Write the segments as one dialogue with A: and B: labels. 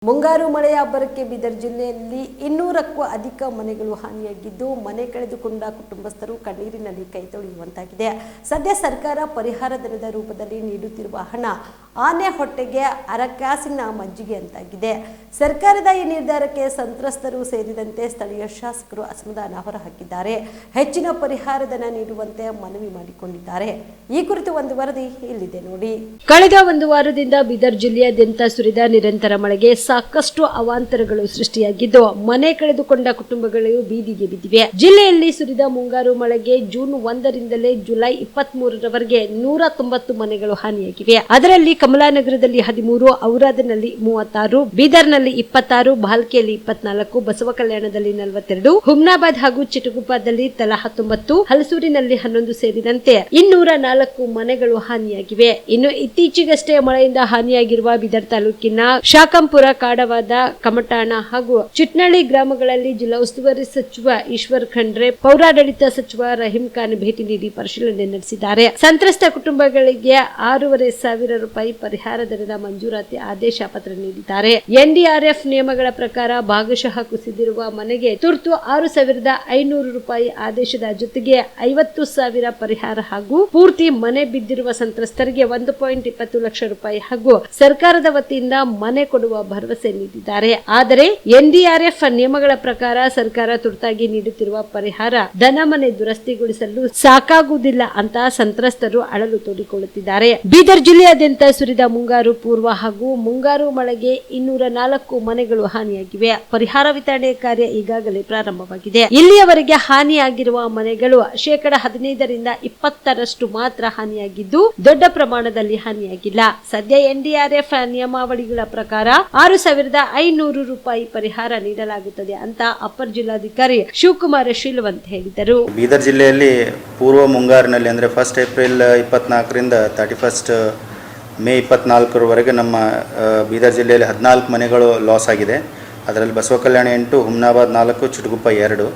A: ಮುಂಗಾರು ಮಳೆಯ ಅಬ್ಬರಕ್ಕೆ ಬೀದರ್ ಜಿಲ್ಲೆಯಲ್ಲಿ 200ಕ್ಕೂ ಅಧಿಕ ಮನೆಗಳು ಹಾನಿಯಾಗಿದ್ದು ಮನೆ ಕಳೆದುಕೊಂಡ ಕುಟುಂಬಸ್ಥರು ಕಣ್ಣೀರಿನಲ್ಲಿ ಕೈ ತೊಳೆಯುವಂತಾಗಿದೆ. ಸದ್ಯ ಸರ್ಕಾರ ಪರಿಹಾರ ಧನದ ರೂಪದಲ್ಲಿ ನೀಡುತ್ತಿರುವ ಹಣ ಆನೆ ಹೊಟ್ಟೆಗೆ ಅರಕಾಸಿನ ಮಜ್ಜಿಗೆ ಅಂತಾಗಿದೆ. ಸರ್ಕಾರದ ಈ ನಿರ್ಧಾರಕ್ಕೆ ಸಂತ್ರಸ್ತರು ಸೇರಿದಂತೆ ಸ್ಥಳೀಯ ಶಾಸಕರು ಅಸಮಾಧಾನ ಹೊರಹಾಕಿದ್ದಾರೆ. ಹೆಚ್ಚಿನ ಪರಿಹಾರ ಧನ ನೀಡುವಂತೆ ಮನವಿ ಮಾಡಿಕೊಂಡಿದ್ದಾರೆ. ಈ ಕುರಿತು ಒಂದು ವರದಿ ಇಲ್ಲಿದೆ ನೋಡಿ. ಕಳೆದ ಒಂದು ವಾರದಿಂದ ಬೀದರ್ ಜಿಲ್ಲೆಯಾದ್ಯಂತ ಸುರಿದ ನಿರಂತರ ಮಳೆಗೆ ಸಾಕಷ್ಟು ಅವಾಂತರಗಳು ಸೃಷ್ಟಿಯಾಗಿದ್ದು ಮನೆ ಕಳೆದುಕೊಂಡ ಕುಟುಂಬಗಳು ಬೀದಿಗೆ ಬಿದ್ದಿವೆ. ಜಿಲ್ಲೆಯಲ್ಲಿ ಸುರಿದ ಮುಂಗಾರು ಮಳೆಗೆ ಜೂನ್ 1ರಿಂದಲೇ ಜುಲೈ 23ರವರೆಗೆ 190 ಮನೆಗಳು ಹಾನಿಯಾಗಿವೆ. ಅದರಲ್ಲಿ ಕಮಲಾನಗರದಲ್ಲಿ 13, ಔರಾದನಲ್ಲಿ 36, ಬೀದರ್ನಲ್ಲಿ 26, ಭಾಲ್ಕಿಯಲ್ಲಿ 24, ಬಸವ ಕಲ್ಯಾಣದಲ್ಲಿ 42, ಹುಮ್ನಾಬಾದ್ ಹಾಗೂ ಚಿಟಗುಪ್ಪದಲ್ಲಿ ತಲಾ 19, ಹಲಸೂರಿನಲ್ಲಿ 11 ಸೇರಿದಂತೆ 204 ಮನೆಗಳು ಹಾನಿಯಾಗಿವೆ. ಇನ್ನು ಇತ್ತೀಚೆಗಷ್ಟೇ ಮಳೆಯಿಂದ ಹಾನಿಯಾಗಿರುವ ಬೀದರ್ ತಾಲೂಕಿನ ಶಾಕಂಪುರ, ಕಾಡವಾದ, ಕಮಟಾಣ ಹಾಗೂ ಚಿಟ್ನಳ್ಳಿ ಗ್ರಾಮಗಳಲ್ಲಿ ಜಿಲ್ಲಾ ಉಸ್ತುವಾರಿ ಸಚಿವ ಈಶ್ವರ್ ಖಂಡ್ರೆ, ಪೌರಾಡಳಿತ ಸಚಿವ ರಹೀಂ ಖಾನ್ ಭೇಟಿ ನೀಡಿ ಪರಿಶೀಲನೆ ನಡೆಸಿದ್ದಾರೆ. ಸಂತ್ರಸ್ತ ಕುಟುಂಬಗಳಿಗೆ 6,500 ರೂಪಾಯಿ ಪರಿಹಾರ ಧನದ ಮಂಜೂರಾತಿ ಆದೇಶ ಪತ್ರ ನೀಡಿದ್ದಾರೆ. ಎನ್ಡಿಆರ್ಎಫ್ ನಿಯಮಗಳ ಪ್ರಕಾರ ಭಾಗಶಃ ಕುಸಿದಿರುವ ಮನೆಗೆ ತುರ್ತು 6,500 ರೂಪಾಯಿ ಆದೇಶದ ಜೊತೆಗೆ 50,000 ಪರಿಹಾರ ಹಾಗೂ ಪೂರ್ತಿ ಮನೆ ಬಿದ್ದಿರುವ ಸಂತ್ರಸ್ತರಿಗೆ 1.20 ಲಕ್ಷ ರೂಪಾಯಿ ಹಾಗೂ ಸರ್ಕಾರದ ವತಿಯಿಂದ ಮನೆ ಕೊಡುವ ಭರವಸೆ ನೀಡಿದ್ದಾರೆ. ಆದರೆ ಎನ್ಡಿಆರ್ಎಫ್ ನಿಯಮಗಳ ಪ್ರಕಾರ ಸರ್ಕಾರ ತುರ್ತಾಗಿ ನೀಡುತ್ತಿರುವ ಪರಿಹಾರ ಧನ ಮನೆ ದುರಸ್ತಿಗೊಳಿಸಲು ಸಾಕಾಗುವುದಿಲ್ಲ ಅಂತ ಸಂತ್ರಸ್ತರು ಅಳಲು ತೋಡಿಕೊಳ್ಳುತ್ತಿದ್ದಾರೆ. ಬೀದರ್ ಜಿಲ್ಲೆಯಾದ್ಯಂತ ಸುರಿದ ಮುಂಗಾರು ಪೂರ್ವ ಹಾಗೂ ಮುಂಗಾರು ಮಳೆಗೆ 204 ಮನೆಗಳು ಹಾನಿಯಾಗಿವೆ. ಪರಿಹಾರ ವಿತರಣೆ ಕಾರ್ಯ ಈಗಾಗಲೇ ಪ್ರಾರಂಭವಾಗಿದೆ. ಇಲ್ಲಿಯವರೆಗೆ ಹಾನಿಯಾಗಿರುವ ಮನೆಗಳು 15% 20% ಮಾತ್ರ ಹಾನಿಯಾಗಿದ್ದು ದೊಡ್ಡ ಪ್ರಮಾಣದಲ್ಲಿ ಹಾನಿಯಾಗಿಲ್ಲ. ಸದ್ಯ ಎನ್ಡಿಆರ್ಎಫ್ ನಿಯಮಾವಳಿಗಳ ಪ್ರಕಾರ 6,500 ರೂಪಾಯಿ ಪರಿಹಾರ ನೀಡಲಾಗುತ್ತದೆ ಅಂತ ಅಪರ್ ಜಿಲ್ಲಾಧಿಕಾರಿ ಶಿವಕುಮಾರ್ ಶೀಲವಂತ್ ಹೇಳಿದರು.
B: ಬೀದರ್ ಜಿಲ್ಲೆಯಲ್ಲಿ ಪೂರ್ವ ಮುಂಗಾರಿನಲ್ಲಿ ಅಂದರೆ 1 ಏಪ್ರಿಲ್ 24ರಿಂದ 31 ಮೇ 24ರವರೆಗೆ ನಮ್ಮ ಬೀದರ್ ಜಿಲ್ಲೆಯಲ್ಲಿ 14 ಮನೆಗಳು ಲಾಸ್ ಆಗಿದೆ. ಅದರಲ್ಲಿ ಬಸವ ಕಲ್ಯಾಣ 8, ಹುಮ್ನಾಬಾದ್ 4, ಚಿಟಗುಪ್ಪ 2.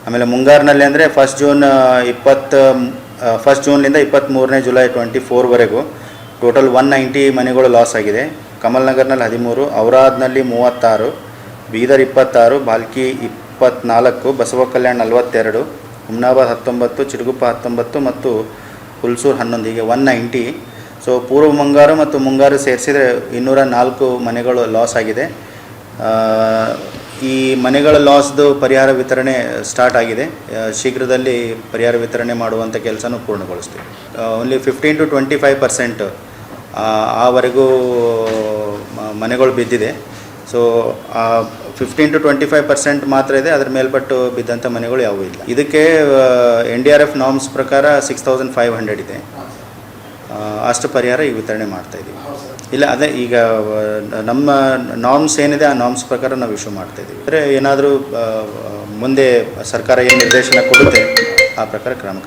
B: ಆಮೇಲೆ ಮುಂಗಾರಿನಲ್ಲಿ ಅಂದರೆ 1 ಜೂನ್ನಿಂದ 23ನೇ ಜುಲೈ 24ವರೆಗೂ ಟೋಟಲ್ 190 ಮನೆಗಳು ಲಾಸ್ ಆಗಿದೆ. ಕಮಲ್ನಗರ್ನಲ್ಲಿ 13, ಔರಾದ್ನಲ್ಲಿ 36, ಬೀದರ್ 26, ಭಾಲ್ಕಿ 24, ಬಸವ ಕಲ್ಯಾಣ 42, ಹುಮ್ನಾಬಾದ್ 19, ಚಿಟಗುಪ್ಪ 19 ಮತ್ತು ಹುಲ್ಸೂರು 11, ಹೀಗೆ 190. ಸೊ ಪೂರ್ವ ಮುಂಗಾರು ಮತ್ತು ಮುಂಗಾರು ಸೇರಿಸಿದರೆ 204 ಮನೆಗಳು ಲಾಸ್ ಆಗಿದೆ. ಈ ಮನೆಗಳ ಲಾಸ್ದು ಪರಿಹಾರ ವಿತರಣೆ ಸ್ಟಾರ್ಟ್ ಆಗಿದೆ. ಶೀಘ್ರದಲ್ಲಿ ಪರಿಹಾರ ವಿತರಣೆ ಮಾಡುವಂಥ ಕೆಲಸನೂ ಪೂರ್ಣಗೊಳಿಸ್ತೀವಿ. ಓನ್ಲಿ 15 to 25% ಆವರೆಗೂ ಮನೆಗಳು ಬಿದ್ದಿದೆ. ಸೊ 15 to 25% ಮಾತ್ರ ಇದೆ. ಅದರ ಮೇಲ್ಪಟ್ಟು ಬಿದ್ದಂಥ ಮನೆಗಳು ಯಾವುವೂ ಇಲ್ಲ. ಇದಕ್ಕೆ ಎನ್ಡಿಆರ್ಎಫ್ ನಾರ್ಮ್ಸ್ ಪ್ರಕಾರ 6,500 ಇದೆ. ಅಷ್ಟು ಪರಿಹಾರ ಈಗ ವಿತರಣೆ ಮಾಡ್ತಾಯಿದ್ದೀವಿ. ಇಲ್ಲ, ಅದೇ ಈಗ ನಮ್ಮ ನಾರ್ಮ್ಸ್ ಏನಿದೆ ಆ ನಾರ್ಮ್ಸ್ ಪ್ರಕಾರ ನಾವು ಇಶ್ಯೂ ಮಾಡ್ತಾಯಿದ್ದೀವಿ. ಅಂದರೆ ಏನಾದರೂ ಮುಂದೆ ಸರ್ಕಾರ ಏನು ನಿರ್ದೇಶನ ಕೊಡುತ್ತೆ ಆ ಪ್ರಕಾರ ಕ್ರಮ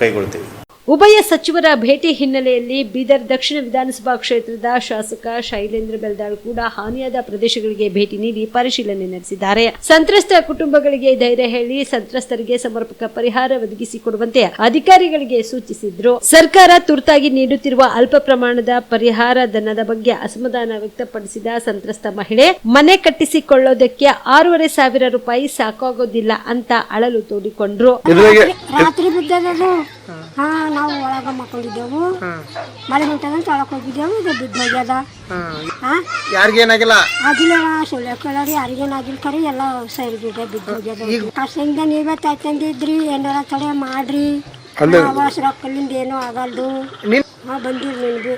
B: ಕೈಗೊಳ್ತೀವಿ.
A: ಉಭಯ ಸಚಿವರ ಭೇಟಿ ಹಿನ್ನೆಲೆಯಲ್ಲಿ ಬೀದರ್ ದಕ್ಷಿಣ ವಿಧಾನಸಭಾ ಕ್ಷೇತ್ರದ ಶಾಸಕ ಶೈಲೇಂದ್ರ ಬೆಲ್ದಾಳ್ ಕೂಡ ಹಾನಿಯಾದ ಪ್ರದೇಶಗಳಿಗೆ ಭೇಟಿ ನೀಡಿ ಪರಿಶೀಲನೆ ನಡೆಸಿದ್ದಾರೆ. ಸಂತ್ರಸ್ತ ಕುಟುಂಬಗಳಿಗೆ ಧೈರ್ಯ ಹೇಳಿ ಸಂತ್ರಸ್ತರಿಗೆ ಸಮರ್ಪಕ ಪರಿಹಾರ ಒದಗಿಸಿಕೊಡುವಂತೆ ಅಧಿಕಾರಿಗಳಿಗೆ ಸೂಚಿಸಿದ್ರು. ಸರ್ಕಾರ ತುರ್ತಾಗಿ ನೀಡುತ್ತಿರುವ ಅಲ್ಪ ಪ್ರಮಾಣದ ಪರಿಹಾರ ಧನದ ಬಗ್ಗೆ ಅಸಮಾಧಾನ ವ್ಯಕ್ತಪಡಿಸಿದ ಸಂತ್ರಸ್ತ ಮಹಿಳೆ, ಮನೆ ಕಟ್ಟಿಸಿಕೊಳ್ಳೋದಕ್ಕೆ 6,500 ರೂಪಾಯಿ ಸಾಕಾಗೋದಿಲ್ಲ ಅಂತ ಅಳಲು ತೋಡಿಕೊಂಡ್ರು.
C: ನಾವು ಒಳಗ ಮಕ್ಕೊಂಡಿದ್ದೆವು, ಮಳೆ ಬಿಟ್ಟದಂತ ಒಳಗೆ ಹೋಗಿದ್ದೆವು. ಇದು ಬಿದ್ದು ಹೋಗ್ಯದ.
D: ಯಾರಿಗೇನಾಗಿಲ್ಲ
C: ಆಗಿಲ್ಲ, ಸುಳ್ಳು ಕೇಳೋರಿ ಯಾರಿಗೇನಾಗಿಲ್ಲ. ಕರಿ ಎಲ್ಲ ಸೈಡ್ ಬಿದ್ದೆ ಬಿದ್ದು ಹೋಗ್ಯದ. ಕಷ್ಟದಿಂದ ನೀವೇ ತಂದಿದ್ರಿ, ಏನಾರ ತಡೆ ಮಾಡ್ರಿ. ಆವಾಸ ರೊಕ್ಕಲಿಂದ ಏನೂ ಆಗಲ್ದು. ಬಂದಿರಿ ನಿನ್ಗೆ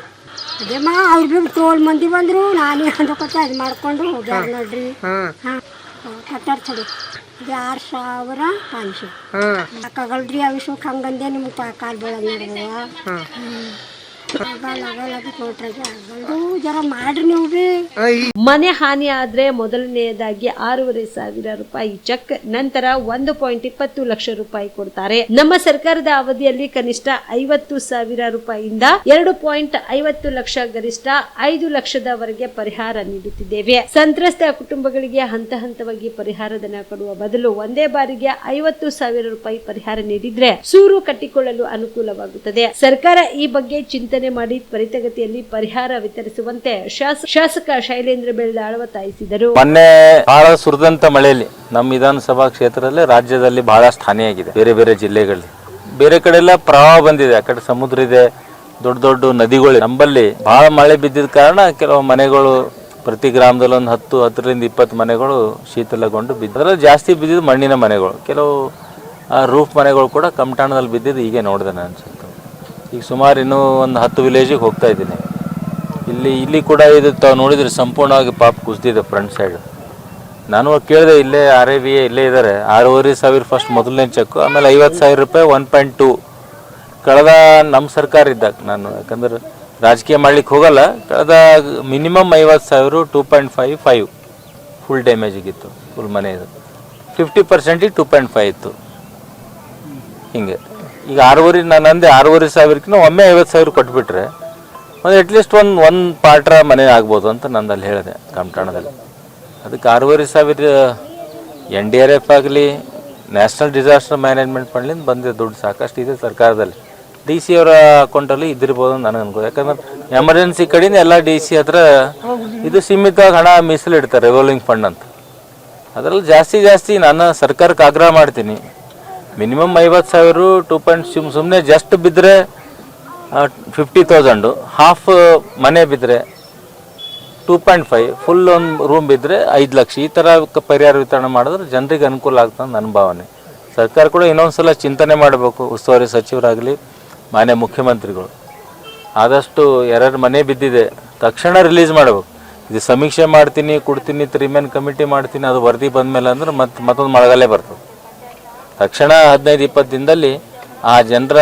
C: ಅದೇ ಅವ್ರು ಭೀ ತೋಲ್ ಮಂದಿ ಬಂದ್ರು. ನಾನೇ ಅಂದಕೊತ್ತ ಅದು ಮಾಡ್ಕೊಂಡು ಹೋಗ್ಯಾರ ನೋಡ್ರಿ. ಕಟ್ಟಾರ ತಡಿ 6,500 ಸಾಕಾಗಲ್ರಿ. ಅವಿಷಕ್ಕೆ ಹಂಗಂದೆ ನಿಮ್ಗೆ ಕಾಲು ಬೆಳಗ್ಗೆ ನಡೆದವ ಜರ ಮಾಡ್ರಿ ನೀವು ಭೀ.
A: ಮನೆ ಹಾನಿ ಆದ್ರೆ ಮೊದಲನೆಯದಾಗಿ 6,500 ರೂಪಾಯಿ ಚೆಕ್, ನಂತರ 1.20 ಲಕ್ಷ ರೂಪಾಯಿ ಕೊಡ್ತಾರೆ. ನಮ್ಮ ಸರ್ಕಾರದ ಅವಧಿಯಲ್ಲಿ ಕನಿಷ್ಠ 50,000 ರೂಪಾಯಿಯಿಂದ 2.50 ಲಕ್ಷ, ಗರಿಷ್ಠ 5 ಲಕ್ಷದವರೆಗೆ ಪರಿಹಾರ ನೀಡುತ್ತಿದ್ದೇವೆ. ಸಂತ್ರಸ್ತ ಕುಟುಂಬಗಳಿಗೆ ಹಂತ ಹಂತವಾಗಿ ಪರಿಹಾರ ಧನ ಕೊಡುವ ಬದಲು ಒಂದೇ ಬಾರಿಗೆ 50,000 ರೂಪಾಯಿ ಪರಿಹಾರ ನೀಡಿದ್ರೆ ಸೂರು ಕಟ್ಟಿಕೊಳ್ಳಲು ಅನುಕೂಲವಾಗುತ್ತದೆ. ಸರ್ಕಾರ ಈ ಬಗ್ಗೆ ಚಿಂತನೆ ಚಿಂತನೆ ಮಾಡಿ ತ್ವರಿತಗತಿಯಲ್ಲಿ ಪರಿಹಾರ ವಿತರಿಸುವಂತೆ ಶಾಸಕ ಶೈಲೇಂದ್ರ ಬೆಳ್ದಾಳ್ ಒತ್ತಾಯಿಸಿದರು.
E: ಮೊನ್ನೆ ಬಹಳ ಸುರಿದಂತ ಮಳೆಯಲ್ಲಿ ನಮ್ಮ ವಿಧಾನಸಭಾ ಕ್ಷೇತ್ರದಲ್ಲಿ ರಾಜ್ಯದಲ್ಲಿ ಬಹಳಷ್ಟು ಹಾನಿಯಾಗಿದೆ. ಬೇರೆ ಬೇರೆ ಜಿಲ್ಲೆಗಳಲ್ಲಿ ಬೇರೆ ಕಡೆ ಎಲ್ಲ ಪ್ರವಾಹ ಬಂದಿದೆ. ಆ ಕಡೆ ಸಮುದ್ರ ಇದೆ, ದೊಡ್ಡ ದೊಡ್ಡ ನದಿಗಳು. ನಮ್ಮಲ್ಲಿ ಬಹಳ ಮಳೆ ಬಿದ್ದಿದ ಕಾರಣ ಕೆಲವು ಮನೆಗಳು ಪ್ರತಿ ಗ್ರಾಮದಲ್ಲಿ ಒಂದು 10ರಿಂದ 20 ಮನೆಗಳು ಶೀತಲಗೊಂಡು ಬಿದ್ದು. ಅದರಲ್ಲಿ ಜಾಸ್ತಿ ಬಿದ್ದಿದ್ದು ಮಣ್ಣಿನ ಮನೆಗಳು. ಕೆಲವು ರೂಫ್ ಮನೆಗಳು ಕೂಡ ಕಮಟಾಣದಲ್ಲಿ ಬಿದ್ದಿದ್ದು ಹೀಗೆ ನೋಡಿದೆ ನಾನು ಅನ್ಸುತ್ತೆ. ಈಗ ಸುಮಾರು ಇನ್ನೂ ಒಂದು 10 ವಿಲೇಜಿಗೆ ಹೋಗ್ತಾ ಇದ್ದೀನಿ. ಇಲ್ಲಿ ಕೂಡ ಇದು ತಾವು ನೋಡಿದರೆ ಸಂಪೂರ್ಣವಾಗಿ ಪಾಪ ಕುಸಿದಿದೆ ಫ್ರಂಟ್ ಸೈಡ್. ನಾನು ಕೇಳಿದೆ, ಇಲ್ಲೇ RAVA ಇಲ್ಲೇ ಇದ್ದಾರೆ, 6,500 ಫಸ್ಟ್ ಮೊದಲನೇ ಚೆಕ್ಕು, ಆಮೇಲೆ 50,000 ರೂಪಾಯಿ 1.2 ಕಳೆದ ನಮ್ಮ ಸರ್ಕಾರ ಇದ್ದಾಗ. ನಾನು ಯಾಕಂದ್ರೆ ರಾಜಕೀಯ ಮಾಡ್ಲಿಕ್ಕೆ ಹೋಗಲ್ಲ, ಕಳೆದ ಮಿನಿಮಮ್ 50,000 2.5 ಫುಲ್ ಡ್ಯಾಮೇಜಿಗಿತ್ತು. ಫುಲ್ ಮನೆ ಇದು 50% 2.5 ಇತ್ತು. ಹಿಂಗೆ ಈಗ 6,500 ನಾನು ಅಂದೆ 6,500 ಒಮ್ಮೆ 50,000 ಕೊಟ್ಬಿಟ್ರೆ ಒಂದು ಅಟ್ಲೀಸ್ಟ್ ಒಂದು ಪಾಟ್ರ ಮನೆ ಆಗ್ಬೋದು ಅಂತ ನಂದಲ್ಲಿ ಹೇಳಿದೆ ಕಮಟಾಣದಲ್ಲಿ. ಅದಕ್ಕೆ 6,500 NDRF ಆಗಲಿ ನ್ಯಾಷನಲ್ ಡಿಸಾಸ್ಟರ್ ಮ್ಯಾನೇಜ್ಮೆಂಟ್ ಫಂಡ್ಲಿಂದ ಬಂದಿದೆ ದುಡ್ಡು ಸಾಕಷ್ಟು ಇದೆ ಸರ್ಕಾರದಲ್ಲಿ. DC ಅವರ ಅಕೌಂಟಲ್ಲಿ ಇದ್ದಿರ್ಬೋದು ಅಂತ ನನಗೆ ಅನ್ಕೋದು. ಯಾಕಂದ್ರೆ ಎಮರ್ಜೆನ್ಸಿ ಕಡೆಯಿಂದ ಎಲ್ಲ DC ಹತ್ರ ಇದು ಸೀಮಿತವಾಗಿ ಹಣ ಮೀಸಲಿಡ್ತಾರೆ, ರಿವಾಲ್ವಿಂಗ್ ಫಂಡ್ ಅಂತ. ಅದರಲ್ಲಿ ಜಾಸ್ತಿ ನಾನು ಸರ್ಕಾರಕ್ಕೆ ಆಗ್ರಹ ಮಾಡ್ತೀನಿ, ಮಿನಿಮಮ್ 50,000 2. ಸುಮ್ಮನೆ ಜಸ್ಟ್ ಬಿದ್ದರೆ 50,000, ಹಾಫ್ ಮನೆ ಬಿದ್ದರೆ 2.5, ಫುಲ್ ಒಂದು ರೂಮ್ ಬಿದ್ದರೆ 5 ಲಕ್ಷ. ಈ ಥರ ಪರಿಹಾರ ವಿತರಣೆ ಮಾಡಿದ್ರೆ ಜನರಿಗೆ ಅನುಕೂಲ ಆಗ್ತದೆ ನನ್ನ ಭಾವನೆ. ಸರ್ಕಾರ ಕೂಡ ಇನ್ನೊಂದು ಸಲ ಚಿಂತನೆ ಮಾಡಬೇಕು. ಉಸ್ತುವಾರಿ ಸಚಿವರಾಗಲಿ ಮಾನ್ಯ ಮುಖ್ಯಮಂತ್ರಿಗಳು ಆದಷ್ಟು ಯಾರ್ಯಾರು ಮನೆ ಬಿದ್ದಿದೆ ತಕ್ಷಣ ರಿಲೀಸ್ ಮಾಡಬೇಕು. ಇದು ಸಮೀಕ್ಷೆ ಮಾಡ್ತೀನಿ, ಕೊಡ್ತೀನಿ, 3 ಮೆನ್ ಕಮಿಟಿ ಮಾಡ್ತೀನಿ, ಅದು ವರದಿ ಬಂದಮೇಲೆ ಅಂದ್ರೆ ಮತ್ತೊಂದು ಮಳೆಗಾಲೇ ಬರ್ತದೆ. ತಕ್ಷಣ 15-20 ದಿನದಲ್ಲಿ ಆ ಜನರ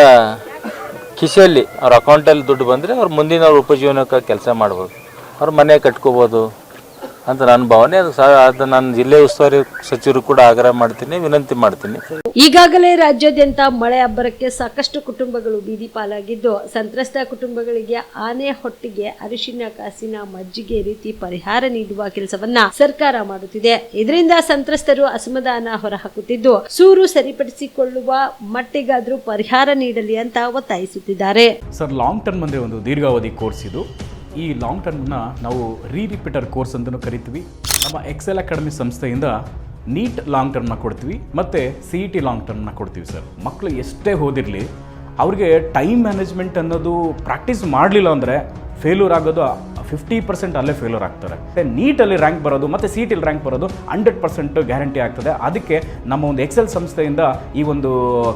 E: ಕಿಸೆಯಲ್ಲಿ ಅವ್ರ ಅಕೌಂಟಲ್ಲಿ ದುಡ್ಡು ಬಂದರೆ ಅವ್ರು ಮುಂದಿನ ಅವ್ರ ಉಪಜೀವನಕ್ಕೆ ಕೆಲಸ ಮಾಡ್ಬೋದು, ಅವ್ರ ಮನೆ ಕಟ್ಕೋಬೋದು ಅಂತ ನನ್ನ ಭಾವನೆ. ಅದು ನಾನು ಜಿಲ್ಲೆ ಉಸ್ತುವಾರಿ ಸಚಿವರು ಕೂಡ ಆಗ್ರಹ ಮಾಡ್ತೀನಿ, ವಿನಂತಿ ಮಾಡ್ತೀನಿ.
A: ಈಗಾಗಲೇ ರಾಜ್ಯಾದ್ಯಂತ ಮಳೆ ಅಬ್ಬರಕ್ಕೆ ಸಾಕಷ್ಟು ಕುಟುಂಬಗಳು ಬೀದಿ ಪಾಲಾಗಿದ್ದು, ಸಂತ್ರಸ್ತ ಕುಟುಂಬಗಳಿಗೆ ಆನೆ ಹೊಟ್ಟಿಗೆ ಅರಿಶಿನ ಕಾಸಿನ ಮಜ್ಜಿಗೆ ರೀತಿ ಪರಿಹಾರ ನೀಡುವ ಕೆಲಸವನ್ನ ಸರ್ಕಾರ ಮಾಡುತ್ತಿದೆ. ಇದರಿಂದ ಸಂತ್ರಸ್ತರು ಅಸಮಾಧಾನ ಹೊರಹಾಕುತ್ತಿದ್ದು, ಸೂರು ಸರಿಪಡಿಸಿಕೊಳ್ಳುವ ಮಟ್ಟಿಗಾದ್ರೂ ಪರಿಹಾರ ನೀಡಲಿ ಅಂತ ಒತ್ತಾಯಿಸುತ್ತಿದ್ದಾರೆ.
F: ಸರ್, ಲಾಂಗ್ ಟರ್ಮ್ ಅಂದರೆ ಒಂದು ದೀರ್ಘಾವಧಿ ಕೋರ್ಸ್ ಇದು. ಈ ಲಾಂಗ್ ಟರ್ಮ್ನ ನಾವು ರಿಪೀಟರ್ ಕೋರ್ಸ್ ಅಂತಲೂ ಕರಿತೀವಿ. ನಮ್ಮ ಎಕ್ಸೆಲ್ ಅಕಾಡೆಮಿ ಸಂಸ್ಥೆಯಿಂದ ನೀಟ್ ಲಾಂಗ್ ಟರ್ಮ್ನ ಕೊಡ್ತೀವಿ ಮತ್ತು CET ಲಾಂಗ್ ಟರ್ಮ್ನ ಕೊಡ್ತೀವಿ ಸರ್. ಮಕ್ಕಳು ಎಷ್ಟೇ ಓದಿರಲಿ, ಅವ್ರಿಗೆ ಟೈಮ್ ಮ್ಯಾನೇಜ್ಮೆಂಟ್ ಅನ್ನೋದು ಪ್ರಾಕ್ಟೀಸ್ ಮಾಡಲಿಲ್ಲ ಅಂದರೆ ಫೇಲ್ಯೂರ್ ಆಗೋದು 50% ಅಲ್ಲೇ ಫೇಲ್ಯೂರ್ ಆಗ್ತಾರೆ. ನೀಟಲ್ಲಿ ರ್ಯಾಂಕ್ ಬರೋದು ಮತ್ತು CETಲಿ ರ್ಯಾಂಕ್ ಬರೋದು 100% ಗ್ಯಾರಂಟಿ ಆಗ್ತದೆ. ಅದಕ್ಕೆ ನಮ್ಮ ಒಂದು ಎಕ್ಸೆಲ್ ಸಂಸ್ಥೆಯಿಂದ ಈ ಒಂದು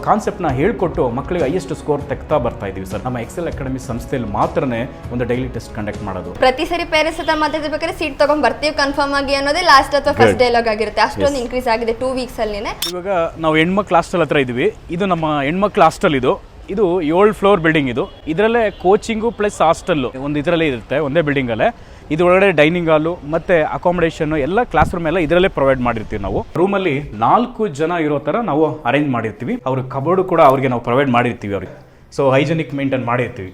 F: ಕಾನ್ಸೆಪ್ಟ್ನ ಹೇಳ್ಕೊಟ್ಟು ಮಕ್ಕಳಿಗೆ ಹೈಯೆಸ್ಟ್ ಸ್ಕೋರ್ ತೆಗ್ತಾ ಬರ್ತಾ ಇದ್ದೀವಿ ಸರ್. ನಮ್ಮ ಎಕ್ಸೆಲ್ ಅಕಾಡೆಮಿ ಸಂಸ್ಥೆಯಲ್ಲಿ ಮಾತ್ರನೇ ಒಂದು ಡೈಲಿ ಟೆಸ್ಟ್ ಕಂಡಕ್ಟ್ ಮಾಡೋದು.
G: ಪ್ರತಿ ಸರಿ ಪೇರೆಂಟ್ಸ್ ಹತ್ರ ಮಾತಾಡ್ಬೇಕಾದ್ರೆ ಸೀಟ್ ತಗೊಂಡ್ ಬರ್ತೀವಿ ಕನ್ಫರ್ಮ್ ಆಗಿ ಅನ್ನೋದೇ ಲಾಸ್ಟ್ ಅಥವಾ ಫಸ್ಟ್ ಡೈಲಾಗ್ ಆಗಿರುತ್ತೆ. ಅಷ್ಟೊಂದು ಇನ್ಕ್ರೀಸ್ ಆಗಿದೆ 2 ವೀಕ್ಸ್ ಅಲ್ಲಿನೇ.
F: ಇವಾಗ ನಾವು ಹೆಣ್ಮಕ್ಳು ಹಾಸ್ಟೆಲ್ ಹತ್ರ ಇದ್ದೀವಿ. ಇದು ನಮ್ಮ ಹೆಣ್ಮಕ್ಳು ಹಾಸ್ಟೆಲ್. ಇದು 7 ಫ್ಲೋರ್ ಬಿಲ್ಡಿಂಗ್. ಇದರಲ್ಲೇ ಕೋಚಿಂಗು ಪ್ಲಸ್ ಹಾಸ್ಟೆಲ್ಲು ಒಂದು ಇದರಲ್ಲೇ ಇರುತ್ತೆ, ಒಂದೇ ಬಿಲ್ಡಿಂಗಲ್ಲೇ. ಇದು ಒಳಗಡೆ ಡೈನಿಂಗ್ ಹಾಲು ಮತ್ತು ಅಕಾಮಿಡೇಷನ್ನು ಎಲ್ಲ ಕ್ಲಾಸ್ ರೂಮ್ ಎಲ್ಲ ಇದರಲ್ಲೇ ಪ್ರೊವೈಡ್ ಮಾಡಿರ್ತೀವಿ ನಾವು. ರೂಮಲ್ಲಿ 4 ಜನ ಇರೋ ಥರ ನಾವು ಅರೇಂಜ್ ಮಾಡಿರ್ತೀವಿ. ಅವ್ರ ಕಬೋರ್ಡು ಕೂಡ ಅವ್ರಿಗೆ ನಾವು ಪ್ರೊವೈಡ್ ಮಾಡಿರ್ತೀವಿ ಅವ್ರಿಗೆ. ಸೊ ಹೈಜೆನಿಕ್ ಮೇಂಟೈನ್ ಮಾಡಿರ್ತೀವಿ.